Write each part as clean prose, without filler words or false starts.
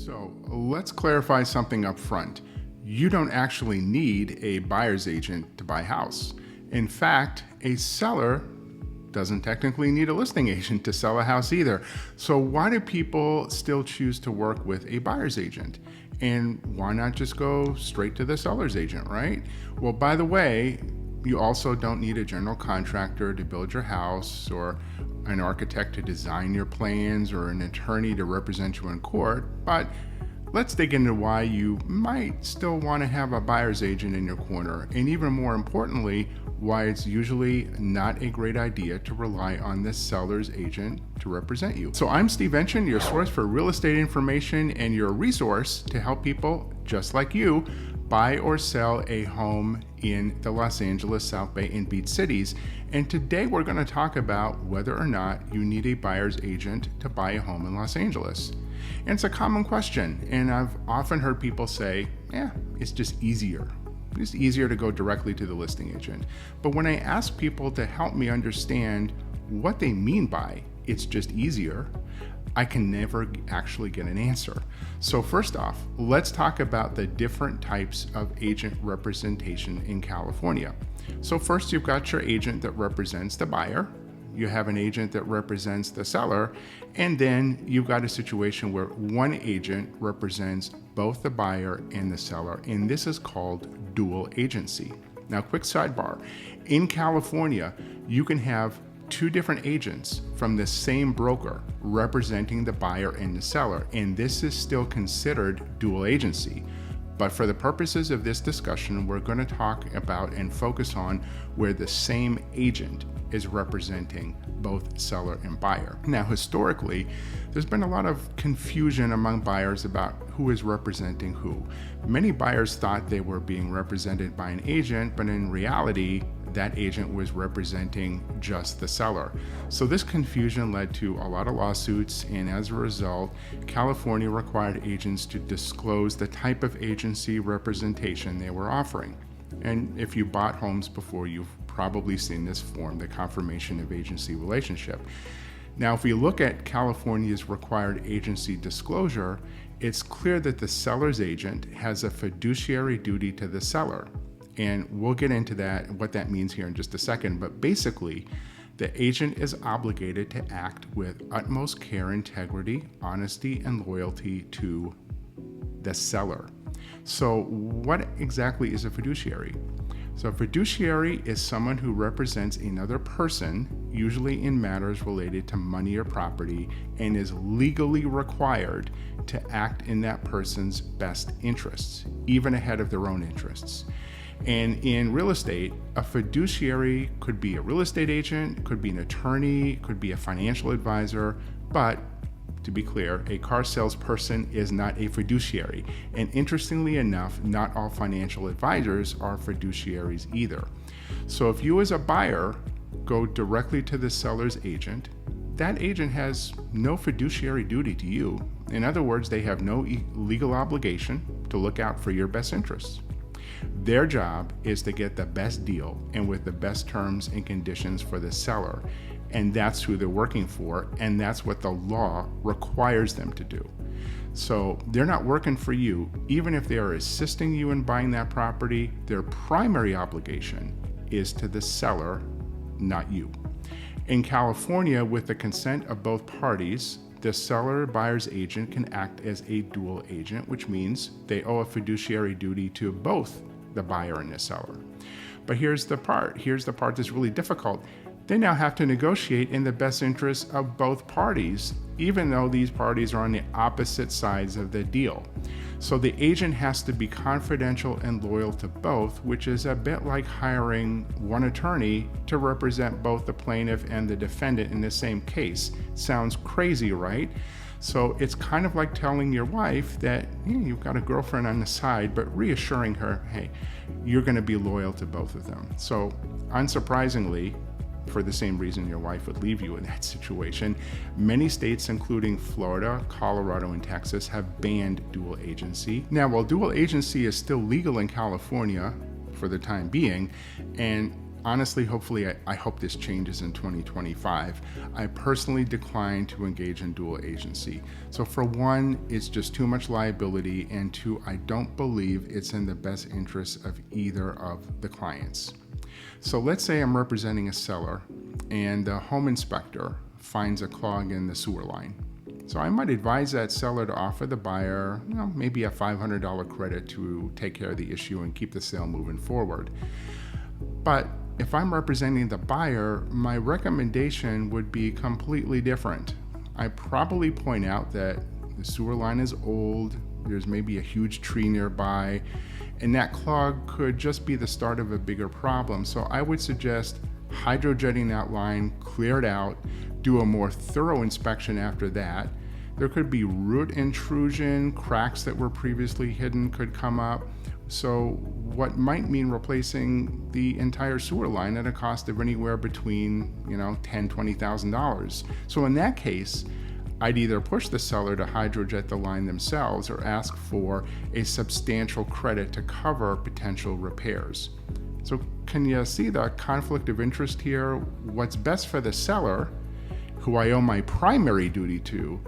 So let's clarify something up front. You don't actually need a buyer's agent to buy a house. In fact, a seller doesn't technically need a listing agent to sell a house either. So why do people still choose to work with a buyer's agent? And why not just go straight to the seller's agent, right? Well, by the way, you also don't need a general contractor to build your house, or an architect to design your plans, or an attorney to represent you in court. But let's dig into why you might still want to have a buyer's agent in your corner, and even more importantly, why it's usually not a great idea to rely on the seller's agent to represent you. So I'm Steve ENCHIN, your source for real estate information and your resource to help people just like you buy or sell a home in the Los Angeles, South Bay, and Beach cities. And today we're going to talk about whether or not you need a buyer's agent to buy a home in Los Angeles. And it's a common question, and I've often heard people say, it's just easier. It's easier to go directly to the listing agent. But when I ask people to help me understand what they mean by it's just easier, I can never actually get an answer. So first off, let's talk about the different types of agent representation in California. So first, you've got your agent that represents the buyer. You have an agent that represents the seller, and then you've got a situation where one agent represents both the buyer and the seller, and this is called dual agency. Now, quick sidebar. In California, you can have two different agents from the same broker representing the buyer and the seller, and this is still considered dual agency. But for the purposes of this discussion, we're going to talk about and focus on where the same agent is representing both seller and buyer. Now, historically, there's been a lot of confusion among buyers about who is representing who. Many buyers thought they were being represented by an agent, but in reality, that agent was representing just the seller. So this confusion led to a lot of lawsuits, and as a result, California required agents to disclose the type of agency representation they were offering. And if you bought homes before, you've probably seen this form, the confirmation of agency relationship. Now, if we look at California's required agency disclosure, it's clear that the seller's agent has a fiduciary duty to the seller. And we'll get into that, what that means here in just a second. But basically, the agent is obligated to act with utmost care, integrity, honesty, and loyalty to the seller. So what exactly is a fiduciary? So a fiduciary is someone who represents another person, usually in matters related to money or property, and is legally required to act in that person's best interests, even ahead of their own interests. And in real estate, a fiduciary could be a real estate agent, could be an attorney, could be a financial advisor, but to be clear, a car salesperson is not a fiduciary. And interestingly enough, not all financial advisors are fiduciaries either. So if you as a buyer go directly to the seller's agent, that agent has no fiduciary duty to you. In other words, they have no legal obligation to look out for your best interests. Their job is to get the best deal and with the best terms and conditions for the seller. And that's who they're working for, and that's what the law requires them to do. So they're not working for you. Even if they are assisting you in buying that property, their primary obligation is to the seller, not you. In California, with the consent of both parties, the seller buyer's agent can act as a dual agent, which means they owe a fiduciary duty to both the buyer and the seller. But here's the part that's really difficult. They now have to negotiate in the best interest of both parties, even though these parties are on the opposite sides of the deal. So the agent has to be confidential and loyal to both, which is a bit like hiring one attorney to represent both the plaintiff and the defendant in the same case. Sounds crazy, right? So it's kind of like telling your wife that you've got a girlfriend on the side, but reassuring her, hey, you're going to be loyal to both of them. So unsurprisingly, for the same reason your wife would leave you in that situation, many states, including Florida, Colorado, and Texas, have banned dual agency. Now, while dual agency is still legal in California for the time being, and honestly, hopefully, I hope this changes in 2025. I personally decline to engage in dual agency. So for one, it's just too much liability, and two, I don't believe it's in the best interest of either of the clients. So let's say I'm representing a seller and the home inspector finds a clog in the sewer line. So I might advise that seller to offer the buyer, maybe a $500 credit to take care of the issue and keep the sale moving forward. But if I'm representing the buyer, my recommendation would be completely different. I probably point out that the sewer line is old, there's maybe a huge tree nearby, and that clog could just be the start of a bigger problem. So I would suggest hydrojetting that line, clear it out, do a more thorough inspection after that. There could be root intrusion, cracks that were previously hidden could come up. So what might mean replacing the entire sewer line at a cost of anywhere between, $10,000, $20,000. So in that case, I'd either push the seller to hydrojet the line themselves or ask for a substantial credit to cover potential repairs. So can you see the conflict of interest here? What's best for the seller, who I owe my primary duty to,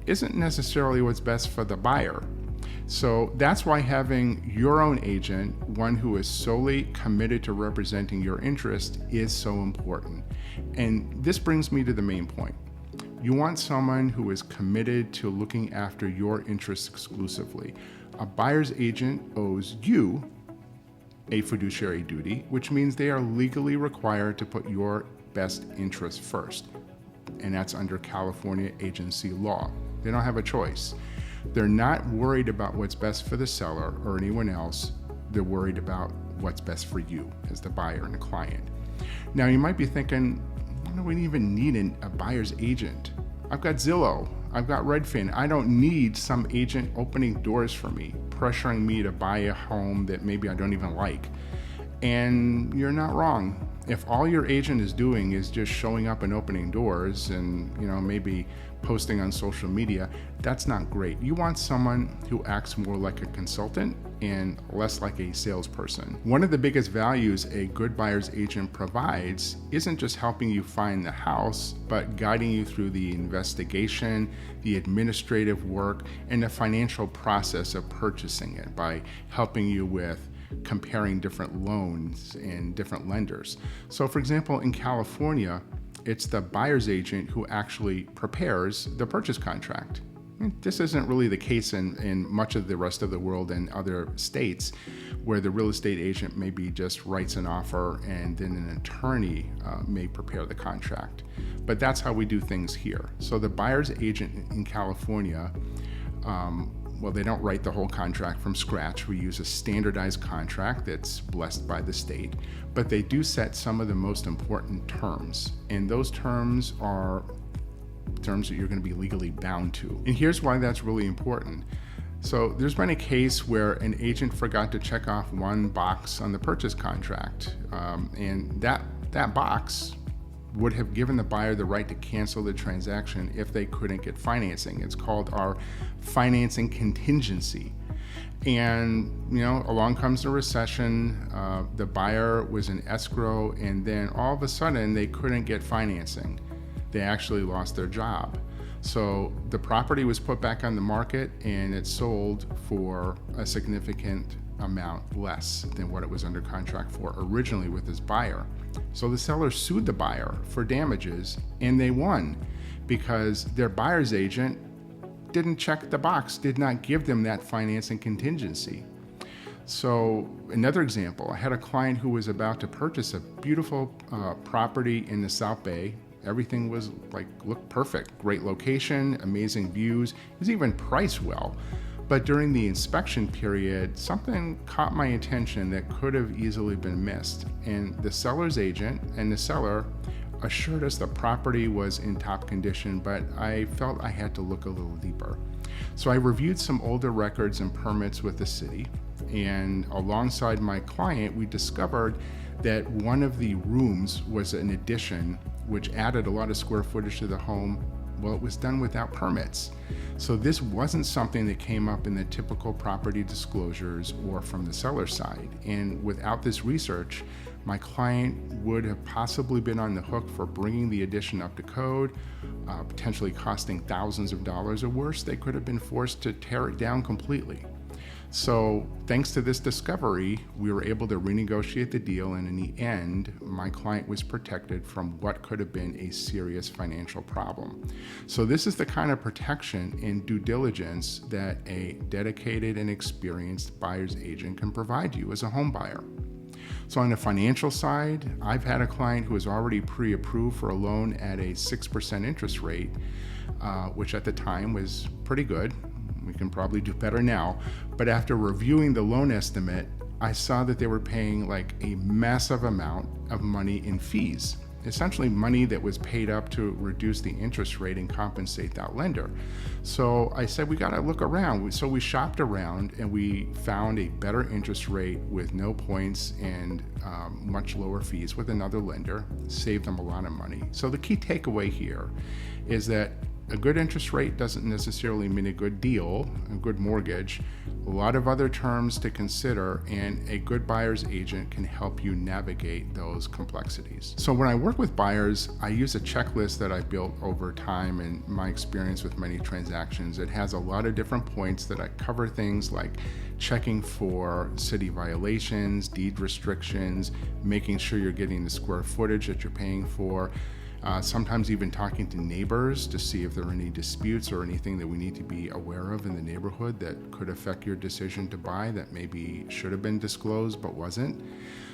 isn't necessarily what's best for the buyer. So that's why having your own agent, one who is solely committed to representing your interest, is so important. And this brings me to the main point. You want someone who is committed to looking after your interests exclusively. A buyer's agent owes you a fiduciary duty, which means they are legally required to put your best interests first. And that's under California agency law. They don't have a choice. They're not worried about what's best for the seller or anyone else. They're worried about what's best for you as the buyer and the client. Now, you might be thinking, I don't even need a buyer's agent. I've got Zillow, I've got Redfin. I don't need some agent opening doors for me, pressuring me to buy a home that maybe I don't even like. And you're not wrong. If all your agent is doing is just showing up and opening doors and maybe posting on social media, that's not great. You want someone who acts more like a consultant and less like a salesperson. One of the biggest values a good buyer's agent provides isn't just helping you find the house, but guiding you through the investigation, the administrative work, and the financial process of purchasing it by helping you with comparing different loans and different lenders. So for example, in California, it's the buyer's agent who actually prepares the purchase contract. This isn't really the case in much of the rest of the world and other states, where the real estate agent maybe just writes an offer and then an attorney may prepare the contract. But that's how we do things here. So the buyer's agent in California, they don't write the whole contract from scratch. We use a standardized contract that's blessed by the state, but they do set some of the most important terms. And those terms are terms that you're going to be legally bound to. And here's why that's really important. So there's been a case where an agent forgot to check off one box on the purchase contract. And that box would have given the buyer the right to cancel the transaction if they couldn't get financing. It's called our financing contingency. And along comes the recession, the buyer was in escrow, and then all of a sudden they couldn't get financing. They actually lost their job. So the property was put back on the market and it sold for a significant amount less than what it was under contract for originally with this buyer. So the seller sued the buyer for damages, and they won because their buyer's agent didn't check the box, did not give them that financing contingency. So another example, I had a client who was about to purchase a beautiful property in the South Bay. Everything was looked perfect, great location, amazing views. It was even priced well. But during the inspection period, something caught my attention that could have easily been missed. And the seller's agent and the seller assured us the property was in top condition, but I felt I had to look a little deeper. So I reviewed some older records and permits with the city, and alongside my client, we discovered that one of the rooms was an addition which added a lot of square footage to the home. Well, it was done without permits. So this wasn't something that came up in the typical property disclosures or from the seller side. And without this research, my client would have possibly been on the hook for bringing the addition up to code, potentially costing thousands of dollars, or worse, they could have been forced to tear it down completely. So thanks to this discovery, we were able to renegotiate the deal, and in the end, my client was protected from what could have been a serious financial problem. So this is the kind of protection and due diligence that a dedicated and experienced buyer's agent can provide you as a home buyer. So on the financial side, I've had a client who was already pre-approved for a loan at a 6% interest rate, which at the time was pretty good. We can probably do better now. But after reviewing the loan estimate, I saw that they were paying like a massive amount of money in fees, essentially money that was paid up to reduce the interest rate and compensate that lender. So I said, we got to look around. So we shopped around and we found a better interest rate with no points and much lower fees with another lender, saved them a lot of money. So the key takeaway here is that a good interest rate doesn't necessarily mean a good deal, a good mortgage. A lot of other terms to consider, and a good buyer's agent can help you navigate those complexities. So when I work with buyers, I use a checklist that I built over time and my experience with many transactions. It has a lot of different points that I cover, things like checking for city violations, deed restrictions, making sure you're getting the square footage that you're paying for, sometimes even talking to neighbors to see if there are any disputes or anything that we need to be aware of in the neighborhood that could affect your decision to buy that maybe should have been disclosed but wasn't.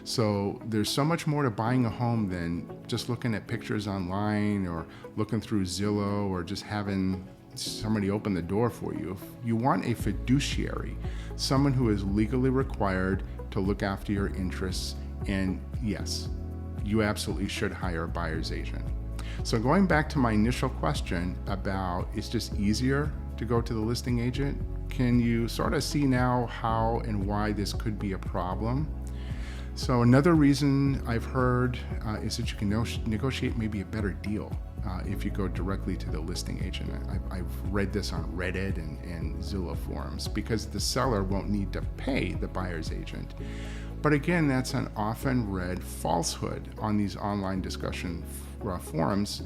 So there's so much more to buying a home than just looking at pictures online or looking through Zillow or just having somebody open the door for you. If you want a fiduciary, someone who is legally required to look after your interests, and yes, you absolutely should hire a buyer's agent. So going back to my initial question about it's just easier to go to the listing agent, can you sort of see now how and why this could be a problem? So another reason I've heard is that you can negotiate maybe a better deal if you go directly to the listing agent. I've read this on Reddit and Zillow forums, because the seller won't need to pay the buyer's agent. But again, that's an often read falsehood on these online discussion forums,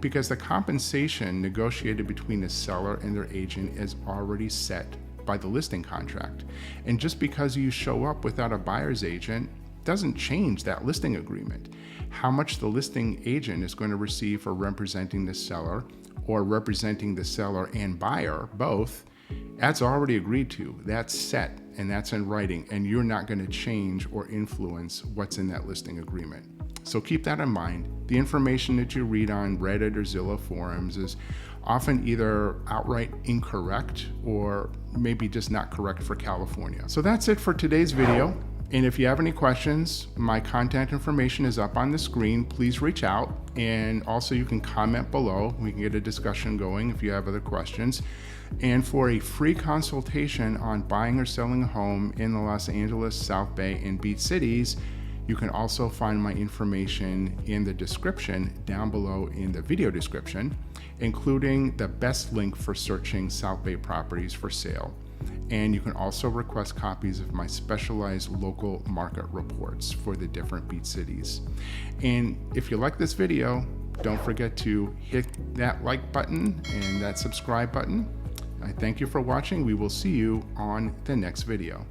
because the compensation negotiated between the seller and their agent is already set by the listing contract. And just because you show up without a buyer's agent doesn't change that listing agreement. How much the listing agent is going to receive for representing the seller or representing the seller and buyer both, that's already agreed to, that's set, and that's in writing, and you're not going to change or influence what's in that listing agreement. So keep that in mind. The information that you read on Reddit or Zillow forums is often either outright incorrect or maybe just not correct for California. So that's it for today's video. And if you have any questions, my contact information is up on the screen. Please reach out, and also you can comment below. We can get a discussion going if you have other questions. And for a free consultation on buying or selling a home in the Los Angeles, South Bay, and Beach Cities, you can also find my information in the description down below in the video description, including the best link for searching South Bay properties for sale. And you can also request copies of my specialized local market reports for the different beach cities. And if you like this video, don't forget to hit that like button and that subscribe button. I thank you for watching. We will see you on the next video.